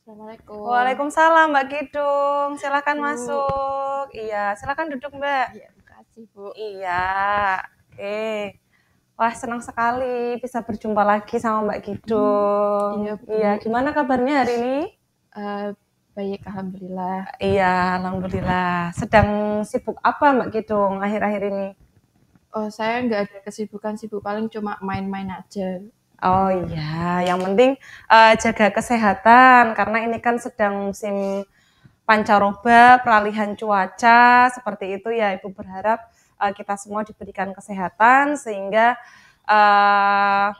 Assalamualaikum. Waalaikumsalam Mbak Kidung, silakan Bu. masuk. Iya, silakan duduk Mbak. Iya, makasih Bu. Iya, oke. Wah, senang sekali bisa berjumpa lagi sama Mbak Kidung. Iya Bu. Iya, gimana kabarnya hari ini? Baik, alhamdulillah. Iya, alhamdulillah. Sedang sibuk apa Mbak Kidung akhir-akhir ini? Oh, saya nggak ada kesibukan, sibuk paling cuma main-main aja. Oh iya, yang penting jaga kesehatan karena ini kan sedang musim pancaroba, peralihan cuaca, seperti itu ya. Ibu berharap kita semua diberikan kesehatan sehingga uh,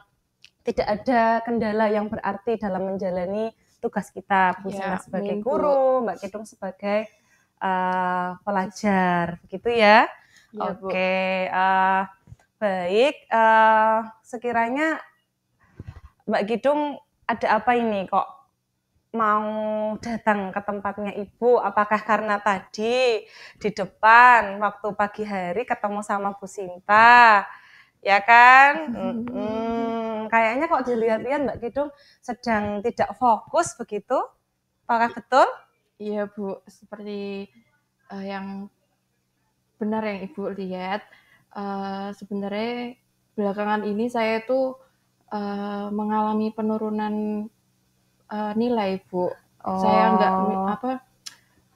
tidak ada kendala yang berarti dalam menjalani tugas kita. Bu Sinta sebagai guru, Mbak Kidung sebagai pelajar, begitu ya. Ya, Oke, baik. Sekiranya Mbak Kidung ada apa ini kok mau datang ke tempatnya Ibu? Apakah karena tadi di depan waktu pagi hari ketemu sama Bu Sinta, ya kan? Kayaknya kok dilihat-lihat Mbak Kidung sedang tidak fokus begitu? Apakah betul? Iya Bu, seperti yang benar yang Ibu lihat. Sebenarnya belakangan ini saya tuh mengalami penurunan nilai Bu. Saya nggak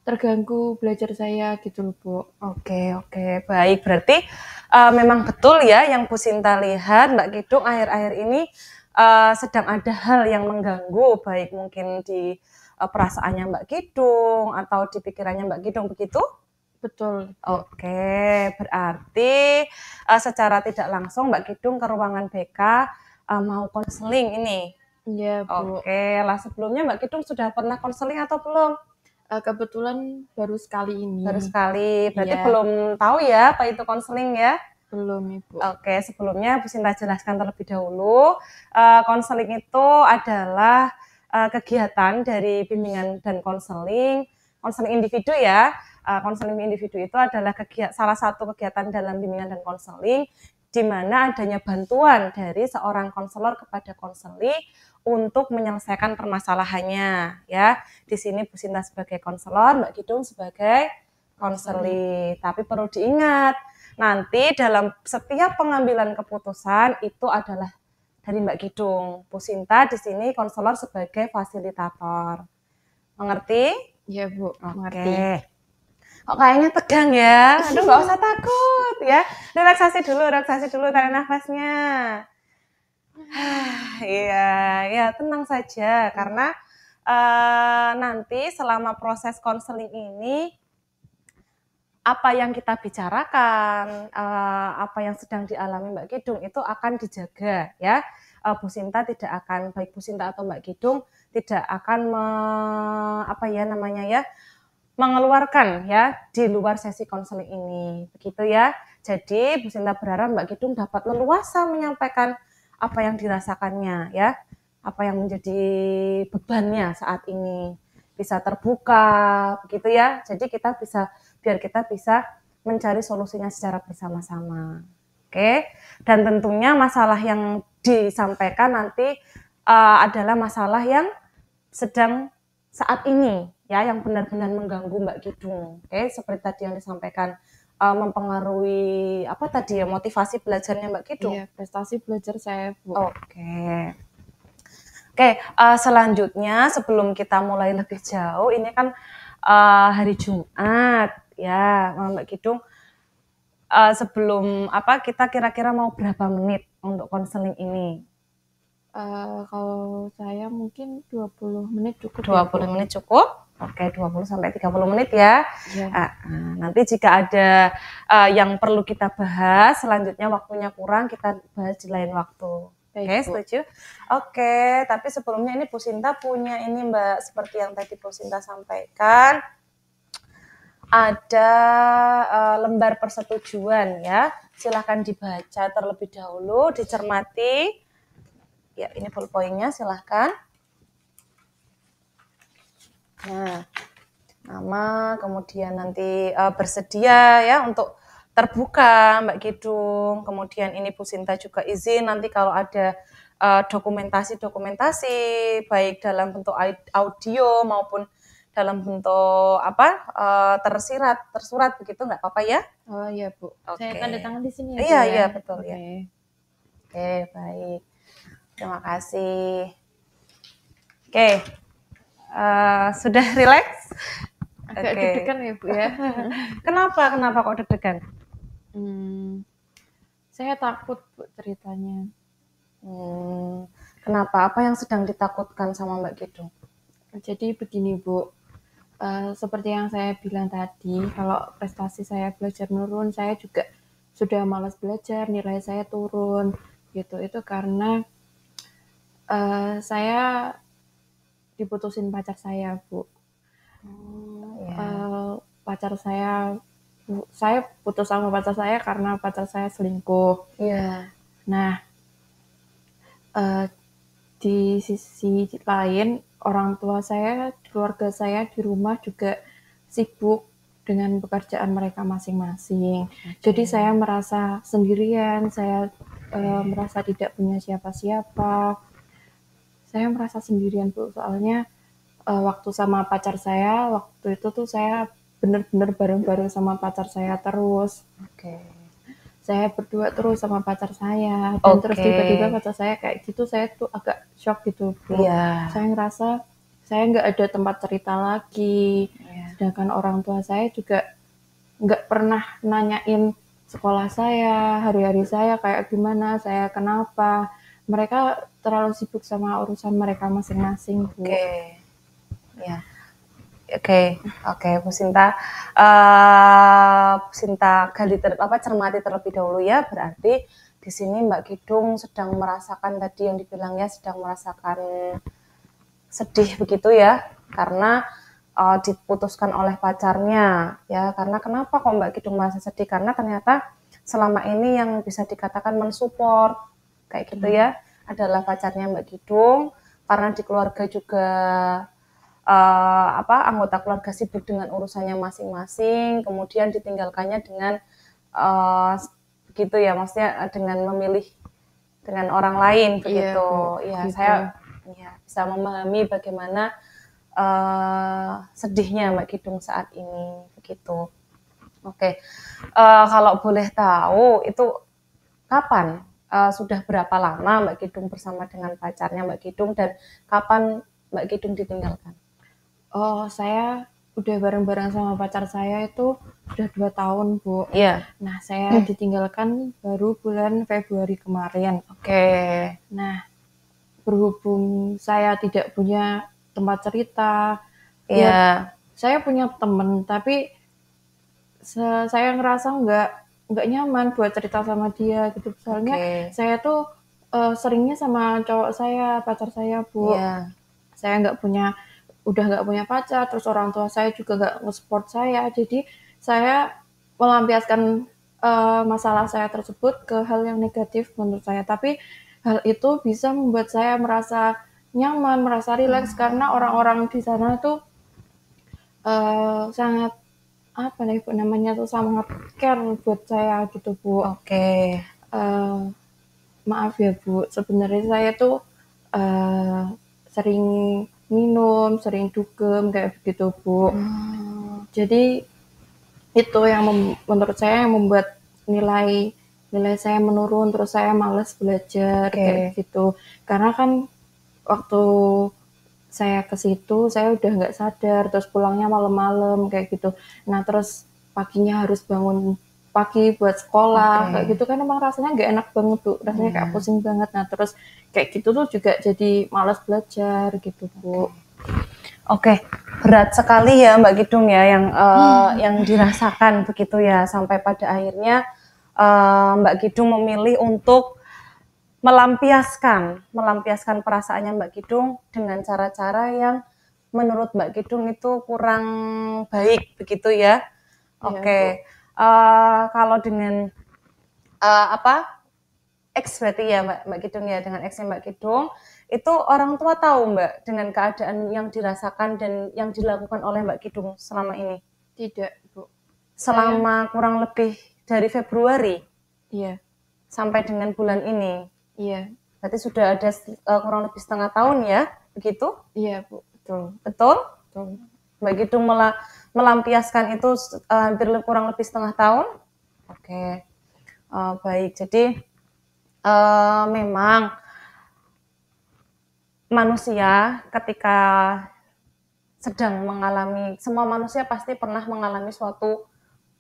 terganggu belajar saya gitu loh Bu. Oke, baik. Berarti memang betul ya yang Bu Sinta lihat Mbak Kidung akhir-akhir ini sedang ada hal yang mengganggu, baik mungkin di perasaannya Mbak Kidung atau di pikirannya Mbak Kidung, begitu? Betul. Oke, berarti secara tidak langsung Mbak Kidung ke ruangan BK mau konseling ini. Iya, Bu. Oke, lah sebelumnya Mbak Kidung sudah pernah konseling atau belum? Kebetulan baru sekali ini. Baru sekali, berarti belum tahu ya apa itu konseling ya? Belum, Ibu. Oke, sebelumnya Bu Sinta jelaskan terlebih dahulu. Konseling itu adalah kegiatan dari bimbingan dan konseling individu ya. Konseling individu itu adalah salah satu kegiatan dalam bimbingan dan konseling di mana adanya bantuan dari seorang konselor kepada konseli untuk menyelesaikan permasalahannya ya. Di sini Bu Sinta sebagai konselor, Mbak Kidung sebagai konseli. Tapi perlu diingat, nanti dalam setiap pengambilan keputusan itu adalah dari Mbak Kidung. Bu Sinta di sini konselor sebagai fasilitator. Mengerti? Iya, Bu. Oke. Kok kayaknya tegang ya? Aduh, nggak usah takut ya. Relaksasi dulu, tarik nafasnya. Iya, tenang saja karena nanti selama proses konseling ini apa yang kita bicarakan, apa yang sedang dialami Mbak Kidung itu akan dijaga ya. Bu Sinta tidak akan, baik Bu Sinta atau Mbak Kidung tidak akan mengeluarkan ya di luar sesi konseling ini, begitu ya. Jadi Bu Sinta berharap Mbak Kidung dapat leluasa menyampaikan apa yang dirasakannya ya, apa yang menjadi bebannya saat ini, bisa terbuka begitu ya. Jadi biar kita bisa mencari solusinya secara bersama-sama. Oke, dan tentunya masalah yang disampaikan nanti adalah masalah yang sedang saat ini ya, yang benar-benar mengganggu Mbak Kidung. Oke, seperti tadi yang disampaikan mempengaruhi apa tadi ya, motivasi belajarnya Mbak Kidung. Iya, prestasi belajar saya, Bu. Oke, selanjutnya sebelum kita mulai lebih jauh, ini kan hari Jumat ya, Mbak Kidung. Sebelum kita kira-kira mau berapa menit untuk konseling ini? Kalau saya mungkin 20 menit cukup. 20 menit cukup? Oke, 20 sampai 30 menit ya. Nanti jika ada yang perlu kita bahas, selanjutnya waktunya kurang, kita bahas di lain waktu. Oke, setuju? Oke, tapi sebelumnya ini Bu Sinta punya ini Mbak, seperti yang tadi Bu Sinta sampaikan, ada lembar persetujuan ya. Silahkan dibaca terlebih dahulu, dicermati. Ya, ini ballpoint-nya silahkan. Nah, nama, kemudian nanti bersedia ya untuk terbuka Mbak Kidung. Kemudian ini Bu Sinta juga izin nanti kalau ada dokumentasi baik dalam bentuk audio maupun dalam bentuk tersurat begitu, nggak apa-apa ya? Oh iya Bu, saya Oke. tanda tangan di sini ya Bu Iya, ya. iya betul ya. Oke. Oke, baik. Terima kasih. Oke, sudah rileks? Agak Oke. deg-degan ya Bu ya. Kenapa kok deg-degan? Saya takut Bu ceritanya. Kenapa? Apa yang sedang ditakutkan sama Mbak Kidung? Jadi begini Bu, seperti yang saya bilang tadi, kalau prestasi saya belajar menurun, saya juga sudah malas belajar, nilai saya turun gitu. Itu karena saya diputusin pacar saya Bu. Pacar saya putus sama pacar saya karena pacar saya selingkuh. Iya. Nah, di sisi lain orang tua saya, keluarga saya di rumah juga sibuk dengan pekerjaan mereka masing-masing. Jadi saya merasa sendirian, saya merasa tidak punya siapa-siapa. Saya merasa sendirian Bu, soalnya waktu sama pacar saya, waktu itu tuh saya bener-bener bareng-bareng sama pacar saya terus. Saya berdua terus sama pacar saya, dan terus tiba-tiba pacar saya kayak gitu, saya tuh agak shock gitu Bu. Saya ngerasa saya nggak ada tempat cerita lagi, sedangkan orang tua saya juga nggak pernah nanyain sekolah saya, hari-hari saya kayak gimana, saya kenapa. Mereka terlalu sibuk sama urusan mereka masing-masing Bu. Ya. Oke, Bu Sinta. Bu Sinta cermati terlebih dahulu ya. Berarti di sini Mbak Kidung sedang merasakan tadi yang dibilangnya sedang merasakan sedih begitu ya, karena diputuskan oleh pacarnya ya. Karena kenapa kok Mbak Kidung merasa sedih? Karena ternyata selama ini yang bisa dikatakan mensupport kayak gitu ya adalah pacarnya Mbak Kidung, karena di keluarga juga anggota keluarga sibuk dengan urusannya masing-masing, kemudian ditinggalkannya dengan begitu ya, maksudnya dengan memilih dengan orang lain begitu. Iya, saya bisa memahami bagaimana sedihnya Mbak Kidung saat ini begitu. Oke, kalau boleh tahu itu kapan? Sudah berapa lama Mbak Kidung bersama dengan pacarnya Mbak Kidung, dan kapan Mbak Kidung ditinggalkan? Oh, saya udah bareng-bareng sama pacar saya itu udah 2 tahun, Bu. Iya. Nah, saya ditinggalkan baru bulan Februari kemarin. Nah, berhubung saya tidak punya tempat cerita, ya saya punya temen, tapi saya ngerasa nggak nyaman buat cerita sama dia gitu. Soalnya saya tuh seringnya sama cowok saya, pacar saya, Bu. Saya udah nggak punya pacar, terus orang tua saya juga nggak nge-support saya, jadi saya melampiaskan masalah saya tersebut ke hal yang negatif menurut saya, tapi hal itu bisa membuat saya merasa nyaman, merasa rileks, karena orang-orang di sana tuh sangat sangat care buat saya gitu Bu. Maaf ya Bu, sebenarnya saya tuh sering minum, sering dugem kayak begitu Bu. Jadi itu yang menurut saya yang membuat nilai saya menurun, terus saya malas belajar kayak gitu. Karena kan waktu saya ke situ saya udah nggak sadar, terus pulangnya malam-malam kayak gitu. Nah terus paginya harus bangun pagi buat sekolah kayak gitu kan, emang rasanya nggak enak banget Bu, rasanya kayak pusing banget. Nah terus kayak gitu tuh juga jadi malas belajar gitu Bu. Berat sekali ya Mbak Kidung ya yang dirasakan begitu ya, sampai pada akhirnya Mbak Kidung memilih untuk melampiaskan perasaannya Mbak Kidung dengan cara-cara yang menurut Mbak Kidung itu kurang baik begitu ya. Kalau dengan X berarti ya Mbak Kidung ya, dengan X-nya Mbak Kidung itu orang tua tahu Mbak dengan keadaan yang dirasakan dan yang dilakukan oleh Mbak Kidung selama ini? Tidak Bu. Selama kurang lebih dari Februari? Iya. Sampai dengan bulan ini? Iya. Berarti sudah ada kurang lebih setengah tahun ya, begitu? Iya, Bu, betul. Betul? Betul. Mbak Kidung melampiaskan itu hampir kurang lebih setengah tahun? Oke. Baik, jadi memang manusia ketika sedang mengalami, semua manusia pasti pernah mengalami suatu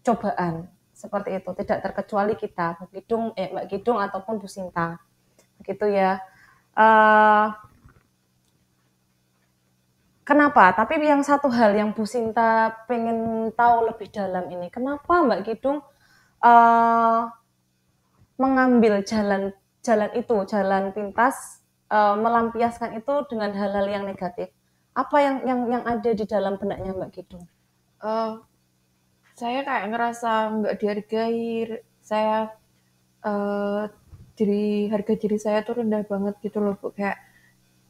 cobaan seperti itu, tidak terkecuali kita, Mbak Kidung ataupun Bu Sinta, begitu ya. Kenapa? Tapi yang satu hal yang Bu Sinta pengen tahu lebih dalam ini, kenapa Mbak Kidung mengambil jalan itu, jalan pintas, melampiaskan itu dengan hal-hal yang negatif? Apa yang ada di dalam benaknya Mbak Kidung? Saya kayak ngerasa nggak dihargai, saya harga diri saya tuh rendah banget gitu loh, Bu. Kayak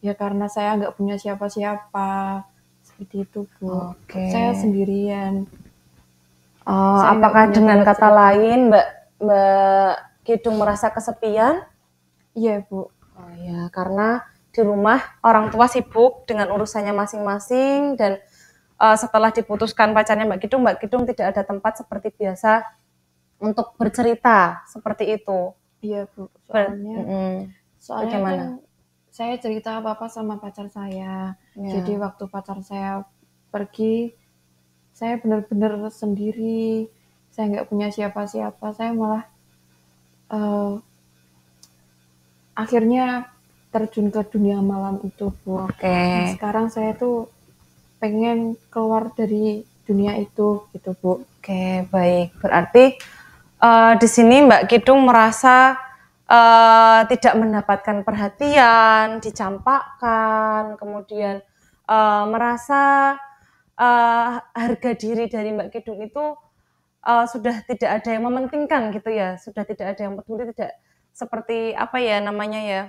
ya karena saya nggak punya siapa-siapa, seperti itu, Bu. Oke. Saya sendirian. Apakah dengan kata lain Mbak Kidung merasa kesepian? Iya, Bu. Oh ya, karena di rumah orang tua sibuk dengan urusannya masing-masing dan setelah diputuskan pacarnya Mbak Kidung tidak ada tempat seperti biasa untuk bercerita seperti itu. Iya, Bu. Soalnya bagaimana? Kan saya cerita apa-apa sama pacar saya. Ya. Jadi waktu pacar saya pergi, saya benar-benar sendiri. Saya nggak punya siapa-siapa. Saya malah akhirnya terjun ke dunia malam itu, Bu. Oke. Nah, sekarang saya tuh pengen keluar dari dunia itu, gitu, Bu. Oke, baik. Berarti di sini Mbak Kidung merasa tidak mendapatkan perhatian, dicampakkan, kemudian merasa harga diri dari Mbak Kidung itu sudah tidak ada yang mementingkan gitu ya, sudah tidak ada yang peduli, tidak seperti apa ya namanya ya,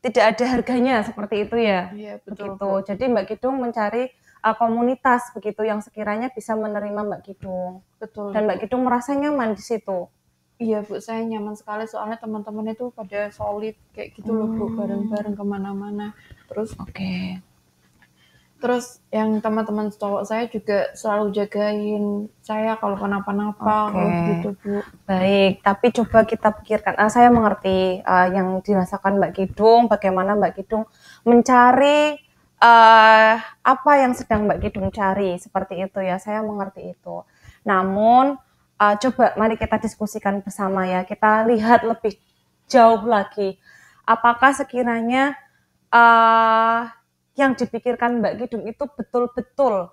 tidak ada harganya seperti itu ya. Iya, betul, begitu. Bu. Jadi Mbak Kidung mencari komunitas begitu yang sekiranya bisa menerima Mbak Kidung. Betul. Dan Mbak Kidung merasa nyaman di situ. Iya, Bu, saya nyaman sekali soalnya teman-teman itu pada solid kayak gitu loh, Bu, bareng-bareng kemana-mana. Terus Terus yang teman-teman cowok saya juga selalu jagain saya kalau kenapa-napa, gitu, Bu. Baik, tapi coba kita pikirkan. Saya mengerti yang dirasakan Mbak Kidung, bagaimana Mbak Kidung mencari apa yang sedang Mbak Kidung cari, seperti itu ya. Saya mengerti itu. Namun, coba mari kita diskusikan bersama ya. Kita lihat lebih jauh lagi. Apakah sekiranya yang dipikirkan Mbak Kidung itu betul-betul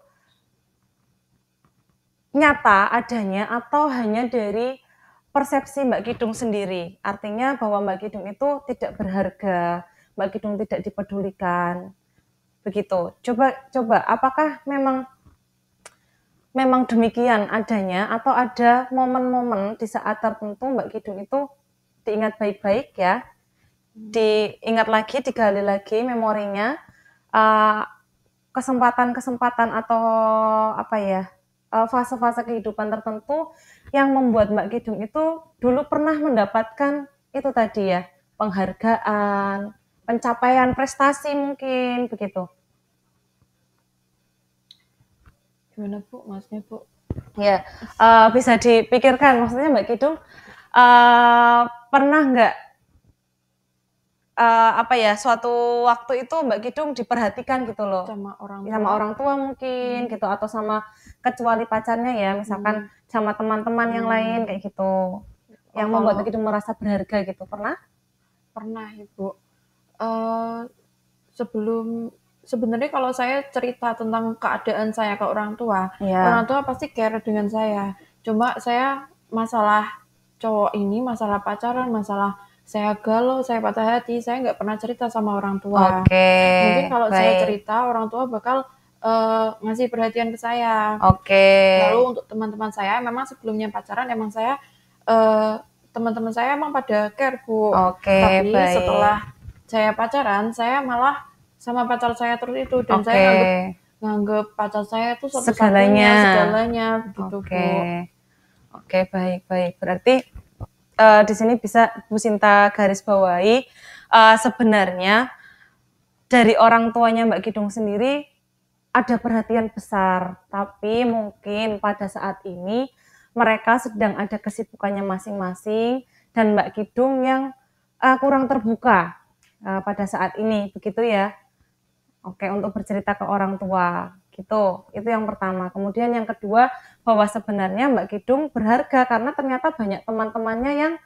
nyata adanya atau hanya dari persepsi Mbak Kidung sendiri. Artinya bahwa Mbak Kidung itu tidak berharga, Mbak Kidung tidak dipedulikan. Begitu. Coba apakah memang demikian adanya atau ada momen-momen di saat tertentu Mbak Kidung itu diingat baik-baik ya. Diingat lagi, digali lagi memorinya. Kesempatan-kesempatan atau apa ya, fase-fase kehidupan tertentu yang membuat Mbak Kidung itu dulu pernah mendapatkan itu tadi ya, penghargaan, pencapaian prestasi mungkin begitu. Gimana, Bu? Maksudnya, Bu? Ya, bisa dipikirkan. Maksudnya Mbak Kidung pernah nggak apa ya, suatu waktu itu Mbak Kidung diperhatikan gitu loh sama orang tua mungkin gitu, atau sama kecuali pacarnya ya, misalkan sama teman-teman yang lain kayak gitu, yang membuat Mbak Kidung merasa berharga gitu. Pernah Ibu. Sebenarnya kalau saya cerita tentang keadaan saya ke orang tua pasti care dengan saya. Cuma saya masalah cowok ini, masalah pacaran, masalah saya galau, saya patah hati, saya nggak pernah cerita sama orang tua. Mungkin kalau saya cerita, orang tua bakal ngasih perhatian ke saya. Lalu untuk teman-teman saya, memang sebelumnya pacaran, emang saya teman-teman saya emang pada care, Bu. Tapi setelah saya pacaran, saya malah sama pacar saya terus itu, dan saya nganggep pacar saya itu segalanya, gitu, Bu. Oke, baik. Berarti di sini bisa Bu Sinta garis bawahi, sebenarnya dari orang tuanya Mbak Kidung sendiri ada perhatian besar, tapi mungkin pada saat ini mereka sedang ada kesibukannya masing-masing dan Mbak Kidung yang kurang terbuka pada saat ini, begitu ya? Oke, untuk bercerita ke orang tua, gitu. Itu yang pertama. Kemudian yang kedua, bahwa sebenarnya Mbak Kidung berharga karena ternyata banyak teman-temannya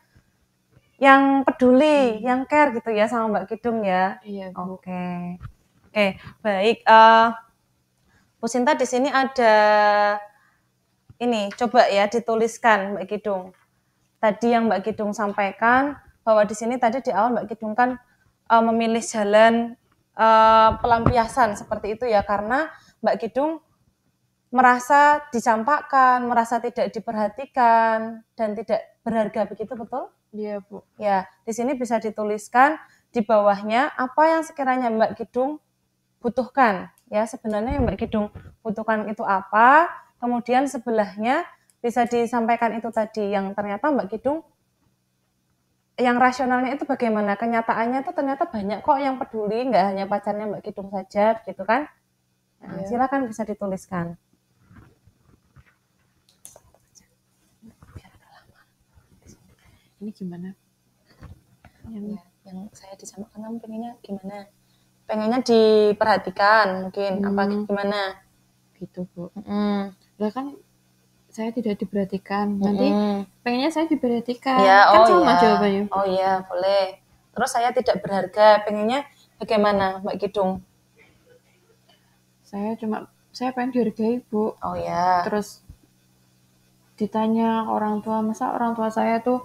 yang peduli, yang care gitu ya sama Mbak Kidung ya. Iya, Bu. Oke. Oke, baik. Bu Sinta di sini ada ini, coba ya dituliskan Mbak Kidung. Tadi yang Mbak Kidung sampaikan bahwa di sini tadi di awal Mbak Kidung kan memilih jalan pelampiasan seperti itu ya, karena Mbak Kidung merasa dicampakkan, merasa tidak diperhatikan dan tidak berharga, begitu betul? Iya, Bu. Ya, di sini bisa dituliskan di bawahnya apa yang sekiranya Mbak Kidung butuhkan. Ya, sebenarnya yang Mbak Kidung butuhkan itu apa? Kemudian sebelahnya bisa disampaikan itu tadi yang ternyata Mbak Kidung yang rasionalnya itu bagaimana? Kenyataannya itu ternyata banyak kok yang peduli, nggak hanya pacarnya Mbak Kidung saja, gitu kan? Nah, Iya. silakan bisa dituliskan. Ini gimana? Yang saya disamakan kamu pengennya gimana? Pengennya diperhatikan mungkin apa gimana? Gitu, Bu. Mm. Lah kan saya tidak diperhatikan. Nanti pengennya saya diperhatikan. Ya, Kan oh sama ya. jawabannya. Oh iya, boleh. Terus saya tidak berharga, pengennya bagaimana Mbak Kidung? Saya pengen dihargai, Bu. Oh ya. Terus ditanya orang tua, masa orang tua saya tuh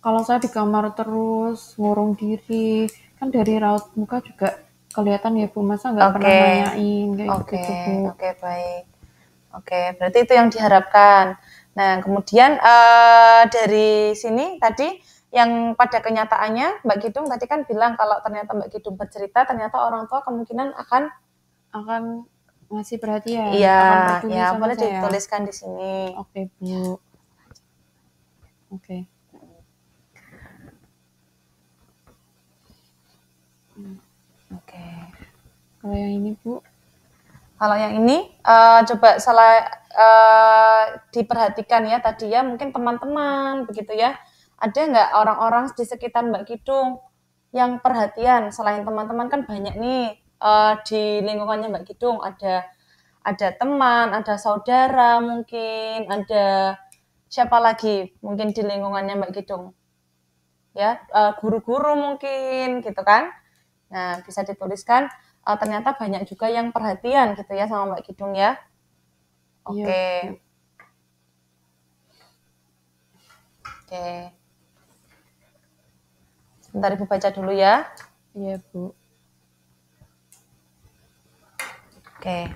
kalau saya di kamar terus ngurung diri, kan dari raut muka juga kelihatan ya Bu, masa nggak pernah nanyain kayak gitu Bu. Oke, baik. Oke, berarti itu yang diharapkan. Nah, kemudian dari sini tadi yang pada kenyataannya Mbak Kidung tadi kan bilang kalau ternyata Mbak Kidung bercerita, ternyata orang tua kemungkinan akan ngasih perhatian, iya, akan peduli ya sama boleh saya. dituliskan di sini. Oke Bu. Oke. Oke. Kalau yang ini Bu? Kalau yang ini coba diperhatikan ya tadi ya, mungkin teman-teman begitu ya. Ada nggak orang-orang di sekitar Mbak Kidung yang perhatian selain teman-teman kan banyak nih di lingkungannya Mbak Kidung ada teman, ada saudara mungkin, ada siapa lagi mungkin di lingkungannya Mbak Kidung ya, guru-guru mungkin gitu kan. Nah, bisa dituliskan ternyata banyak juga yang perhatian gitu ya sama Mbak Kidung ya. Oke. Iya, Oke. Sebentar Ibu baca dulu ya. Iya Bu. Oke.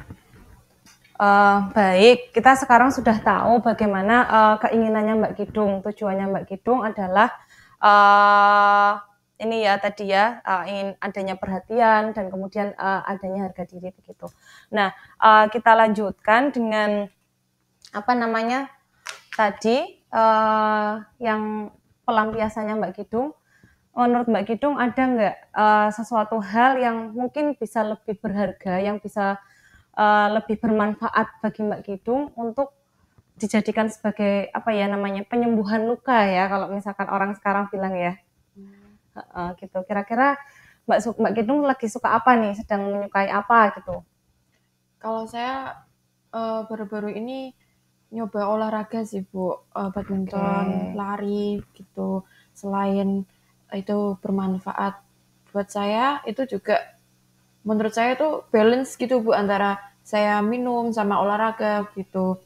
Baik, kita sekarang sudah tahu bagaimana keinginannya Mbak Kidung. Tujuannya Mbak Kidung adalah ini ya tadi ya, ingin adanya perhatian dan kemudian adanya harga diri begitu. Nah, kita lanjutkan dengan apa namanya tadi yang pelampiasannya Mbak Kidung. Menurut Mbak Kidung ada nggak sesuatu hal yang mungkin bisa lebih berharga, yang bisa lebih bermanfaat bagi Mbak Kidung untuk dijadikan sebagai apa ya namanya penyembuhan luka ya kalau misalkan orang sekarang bilang ya. Gitu. Kira-kira Mbak Kidung lagi suka apa nih? Sedang menyukai apa gitu? Kalau saya baru-baru ini nyoba olahraga sih Bu, badminton, lari gitu. Selain itu bermanfaat buat saya, itu juga menurut saya tuh balance gitu Bu antara saya minum sama olahraga gitu.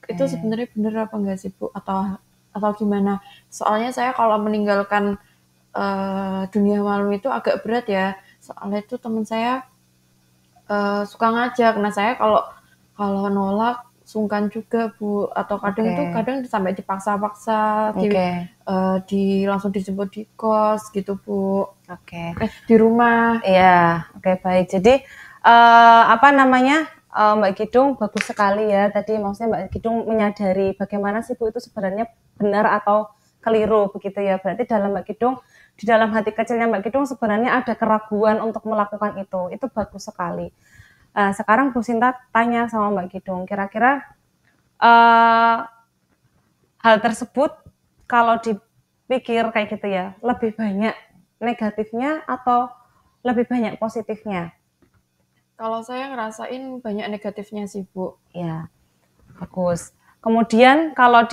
Itu sebenarnya bener apa enggak sih Bu? Atau gimana? Soalnya saya kalau meninggalkan dunia malam itu agak berat ya. Soalnya itu teman saya suka ngajak. Nah saya kalau nolak sungkan juga Bu, atau kadang sampai dipaksa-paksa langsung dijemput di kos gitu Bu. Di rumah. Iya, baik. Jadi apa namanya Mbak Kidung bagus sekali ya tadi, maksudnya Mbak Kidung menyadari bagaimana sih Bu itu sebenarnya benar atau keliru begitu ya. Berarti dalam Mbak Kidung, di dalam hati kecilnya Mbak Kidung sebenarnya ada keraguan untuk melakukan itu. Itu bagus sekali. Sekarang Bu Sinta tanya sama Mbak Kidung, kira-kira hal tersebut kalau dipikir kayak gitu ya, lebih banyak negatifnya atau lebih banyak positifnya? Kalau saya ngerasain banyak negatifnya sih, Bu. Ya, bagus. Kemudian kalau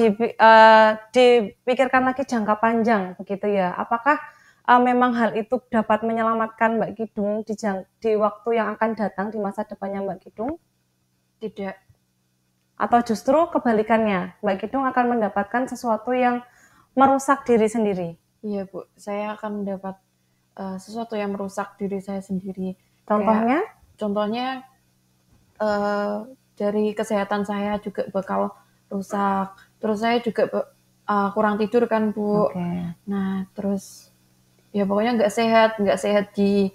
dipikirkan lagi jangka panjang begitu ya, apakah memang hal itu dapat menyelamatkan Mbak Kidung di waktu yang akan datang di masa depannya Mbak Kidung? Tidak. Atau justru kebalikannya, Mbak Kidung akan mendapatkan sesuatu yang merusak diri sendiri? Iya, Bu. Saya akan mendapat sesuatu yang merusak diri saya sendiri. Contohnya? Contohnya dari kesehatan saya juga bakal rusak. Terus saya juga kurang tidur kan, Bu. Okay. Nah, terus ya pokoknya nggak sehat di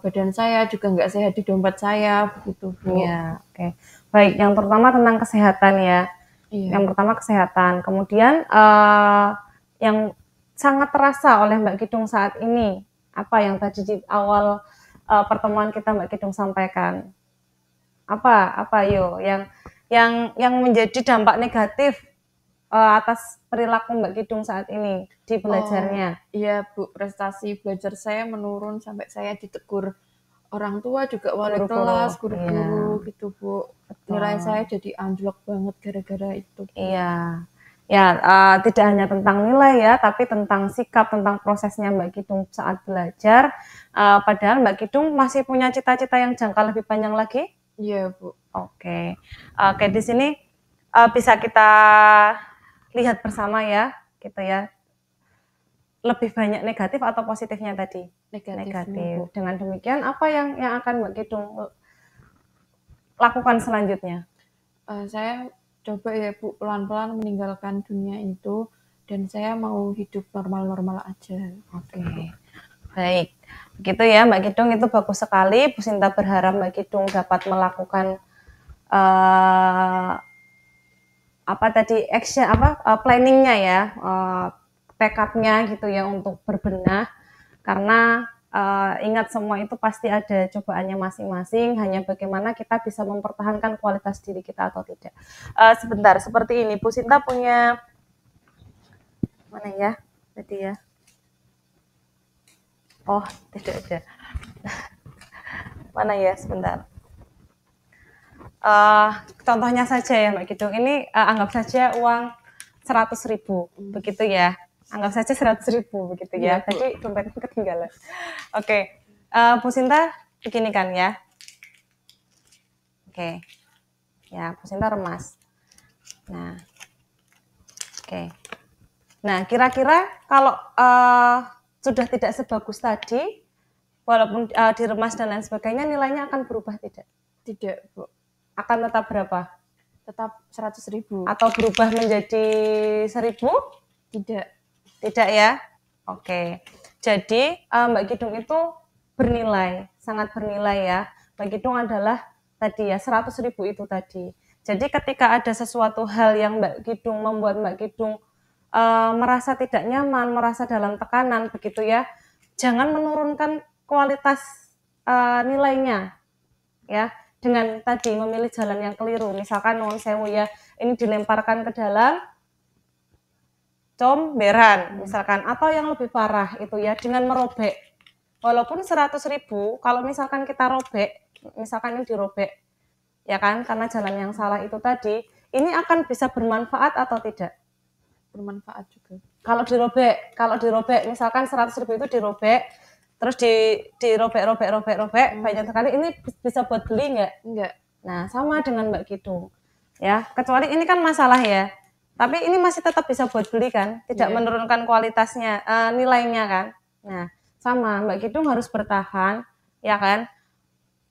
badan saya, juga nggak sehat di dompet saya, begitu, Bu. Ya, oke. Baik, yang pertama tentang kesehatan ya. Iya. Yang pertama kesehatan. Kemudian yang sangat terasa oleh Mbak Kidung saat ini, apa yang tadi di awal pertemuan kita Mbak Kidung sampaikan? Apa yang menjadi dampak negatif atas perilaku Mbak Kidung saat ini di belajarnya? Iya, Bu, prestasi belajar saya menurun sampai saya ditegur orang tua, juga wali kelas, guru-guru gitu, Bu. Betul. Nilai saya jadi anjlok banget gara-gara itu, Bu. Iya. Ya, tidak hanya tentang nilai ya, tapi tentang sikap, tentang prosesnya Mbak Kidung saat belajar. Padahal Mbak Kidung masih punya cita-cita yang jangka lebih panjang lagi? Iya, Bu. Oke, di sini bisa kita lihat bersama ya, gitu ya. Lebih banyak negatif atau positifnya tadi? Negatif. Bu. Dengan demikian, apa yang akan Mbak Kidung lakukan selanjutnya? Saya coba ya, Bu, pelan-pelan meninggalkan dunia itu, dan saya mau hidup normal-normal aja. Oke. Baik, begitu ya Mbak Kidung, itu bagus sekali. Bu Sinta berharap Mbak Kidung dapat melakukan planningnya ya, tekadnya gitu ya untuk berbenah. Karena ingat semua itu pasti ada cobaannya masing-masing. Hanya bagaimana kita bisa mempertahankan kualitas diri kita atau tidak. Sebentar, seperti ini Bu Sinta punya mana ya tadi ya? Oh, tidak ada. Mana ya, sebentar. Contohnya saja ya Mbak Kidung, ini anggap saja uang 100.000, begitu ya. Anggap saja 100.000, begitu ya. Tadi dompetnya ketinggalan. Oke, Bu Sinta begini kan ya. Oke, ya Bu Sinta remas. Nah, oke. Nah, kira-kira kalau sudah tidak sebagus tadi, walaupun diremas dan lain sebagainya, nilainya akan berubah tidak? Tidak, Bu. Akan tetap berapa? Tetap 100.000. Atau berubah menjadi 1.000? Tidak. Tidak ya? Oke. Jadi Mbak Kidung itu bernilai, sangat bernilai ya. Mbak Kidung adalah tadi ya 100.000 itu tadi. Jadi ketika ada sesuatu hal yang Mbak Kidung membuat Mbak Kidung merasa tidak nyaman, merasa dalam tekanan begitu ya, jangan menurunkan kualitas nilainya ya, dengan tadi memilih jalan yang keliru. Misalkan nuwun sewu ya, ini dilemparkan ke dalam comberan misalkan, atau yang lebih parah itu ya dengan merobek. Walaupun 100.000, kalau misalkan kita robek, misalkan ini dirobek ya kan, karena jalan yang salah itu tadi, ini akan bisa bermanfaat atau tidak? Bermanfaat juga. Kalau dirobek misalkan 100.000 itu dirobek, terus dirobek banyak sekali, ini bisa buat beli nggak? Enggak. Nah, sama dengan Mbak Kidung ya, kecuali ini kan masalah ya, tapi ini masih tetap bisa buat beli kan, tidak menurunkan kualitasnya, nilainya kan. Nah, sama Mbak Kidung harus bertahan ya kan.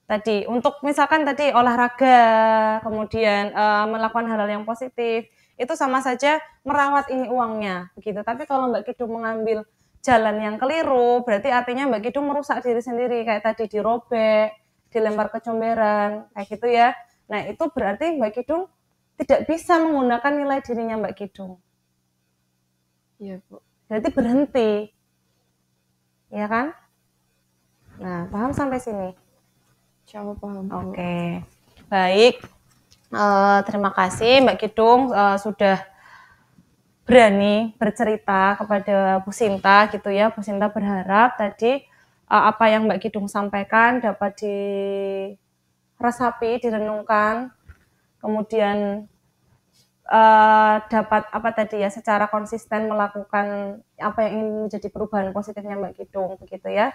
Tadi untuk misalkan tadi olahraga, kemudian melakukan hal-hal yang positif, itu sama saja merawat ini uangnya begitu. Tapi kalau Mbak Kidung mengambil jalan yang keliru, berarti artinya Mbak Kidung merusak diri sendiri, kayak tadi dirobek, dilempar ke comberan, kayak gitu ya. Nah, itu berarti Mbak Kidung tidak bisa menggunakan nilai dirinya Mbak Kidung. Iya, Bu. Berarti berhenti. Ya kan? Nah, paham sampai sini? Insyaallah paham, Bu. Oke. Baik. Terima kasih Mbak Kidung sudah berani bercerita kepada Bu Sinta gitu ya. Bu Sinta berharap tadi apa yang Mbak Kidung sampaikan dapat diresapi, direnungkan, kemudian dapat apa tadi ya secara konsisten melakukan apa yang ingin menjadi perubahan positifnya Mbak Kidung begitu ya.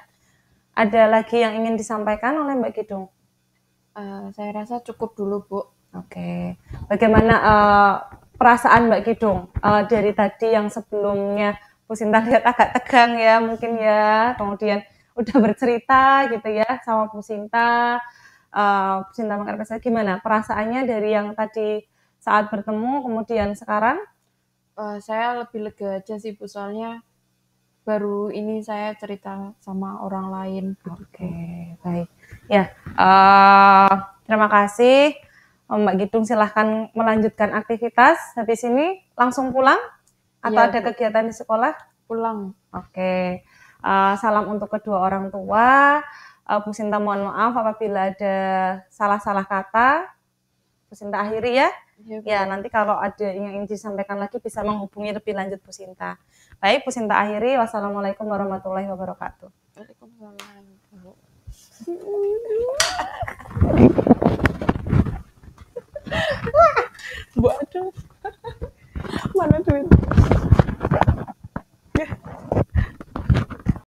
Ada lagi yang ingin disampaikan oleh Mbak Kidung? Saya rasa cukup dulu, Bu. Oke. Bagaimana perasaan Mbak Kidung dari tadi yang sebelumnya Bu Sinta lihat agak tegang ya mungkin ya, kemudian udah bercerita gitu ya sama Bu Sinta. Bu Sinta mengenai gimana perasaannya dari yang tadi saat bertemu kemudian sekarang? Saya lebih lega aja sih, Bu, soalnya baru ini saya cerita sama orang lain. Oke, baik. Ya, terima kasih. Mbak Kidung silahkan melanjutkan aktivitas. Habis ini langsung pulang atau Iya, ada Bu. kegiatan di sekolah? Pulang. Oke. Salam untuk kedua orang tua. Bu Sinta mohon maaf apabila ada salah-salah kata. Bu Sinta akhiri ya. Iya, Bu. Ya, nanti kalau ada yang ingin disampaikan lagi bisa menghubungi lebih lanjut Bu Sinta. Baik, Bu Sinta akhiri. Wassalamualaikum warahmatullahi wabarakatuh. Waalaikumsalam, Bu.